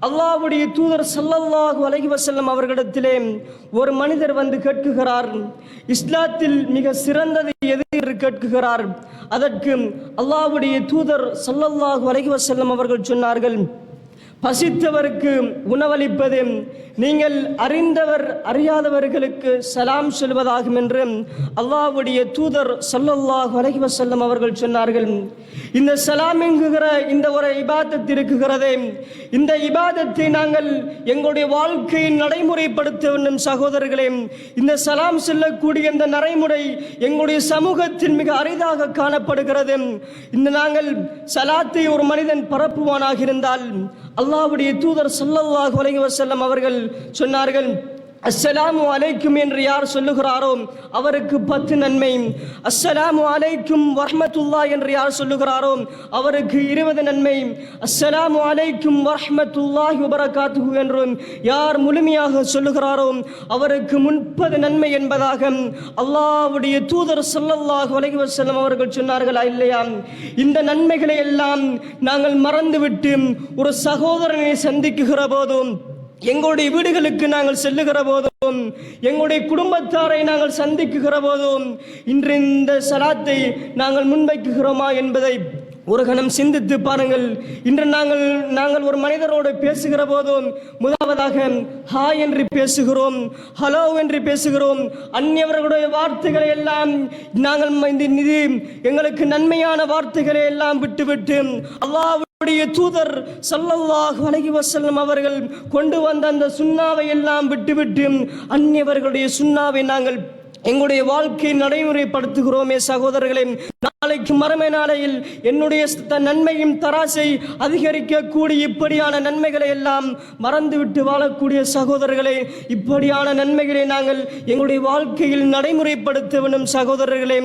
அல்லாஹ்வுடைய தூதர் ஸல்லல்லாஹு அலைஹி வஸல்லம் அவர்களிடத்திலே ஒரு மனிதர் வந்து கேட்குகிறார், இஸ்லாத்தில் மிக சிறந்தது எது என்று கேட்குகிறார். அதற்கு அல்லாஹ்வுடைய தூதர் ஸல்லல்லாஹு அலைஹி வஸல்லம் அவர்கள் சொன்னார்கள், பசித்தவருக்கு உணவளிப்பது, நீங்கள் அறிந்தவர் அறியாதவர்களுக்கு சலாம் சொல்வதாகும் என்று அல்லாஹ்வுடைய தூதர் ஸல்லல்லாஹு அலைஹி வஸல்லம் அவர்கள் சொன்னார்கள். இந்த சலாம் என்கிற இந்த ஒரு இபாதத் இருக்குகிறதே, இந்த இபாதத்தை நாங்கள் எங்களுடைய வாழ்க்கையில் நடைமுறைப்படுத்த வேண்டும் சகோதரர்களே. இந்த சலாம் சொல்லக்கூடிய இந்த நடைமுறை எங்களுடைய சமூகத்தில் மிக அரிதாக காணப்படுகிறது. இந்த நாங்கள் சலாத்தை ஒரு மனிதன் பரப்புவானாக இருந்தால் அல்லாஹ்வுடைய தூதர் ஸல்லல்லாஹு அலைஹி வஸல்லம் அவர்கள் சொன்னார்கள், அஸ்ஸலாமு அலைக்கும் என்று யார் சொல்லுகிறாரோ அவருக்கு 10 நன்மை, அஸ்ஸலாமு அலைக்கும் வரஹ்மத்துல்லாஹ் என்று யார் சொல்லுகிறாரோ அவருக்கு 20 நன்மை, அஸ்ஸலாமு அலைக்கும் வரஹ்மத்துல்லாஹி வபரகாத்துஹு என்று யார் முழுமையாக சொல்லுகிறாரோ அவருக்கு 30 நன்மை என்பதாக அல்லாஹ்வுடைய தூதர் ஸல்லல்லாஹு அலைஹி வஸல்லம் அவர்கள் சொன்னார்களா இல்லையா? இந்த நன்மைகளை எல்லாம் நாங்கள் மறந்துவிட்டு ஒரு சகோதரனை சந்திக்குகிற போதும், எங்களுடைய வீடுகளுக்கு நாங்கள் செல்லுகிற போதும், எங்களுடைய குடும்பத்தாரை நாங்கள் சந்திக்குகிற போதும் இன்று இந்த சலாத்தை நாங்கள் முன்வைக்குகிறோமா என்பதை ஒரு கணம் சிந்தித்து பாருங்கள். இன்று நாங்கள் ஒரு மனிதரோடு பேசுகிற போதும் முதலாவதாக ஹாய் என்று பேசுகிறோம், ஹலோ என்று பேசுகிறோம். அந்நியவர்களுடைய வார்த்தைகளை எல்லாம் நாங்கள் இது எங்களுக்கு நன்மையான வார்த்தைகளை எல்லாம் விட்டுவிட்டு அல்லாஹ்வுடைய தூதர் ஸல்லல்லாஹு அலைஹி வஸல்லம் அவர்கள் கொண்டு வந்த அந்த சுன்னாவை எல்லாம் விட்டுவிட்டு அந்நியவர்களுடைய சுன்னாவை நாங்கள் எங்களுடைய வாழ்க்கையை நடைமுறைப்படுத்துகிறோமே சகோதரர்களே. நாளைக்கு மறுமை நாளையில் என்னுடைய நன்மையும் தராசை அதிகரிக்கக்கூடிய இப்படியான நன்மைகளை எல்லாம் மறந்துவிட்டு வாழக்கூடிய சகோதரர்களே, இப்படியான நன்மைகளை நாங்கள் எங்களுடைய வாழ்க்கையில் நடைமுறைப்படுத்த வேண்டும் சகோதரர்களே.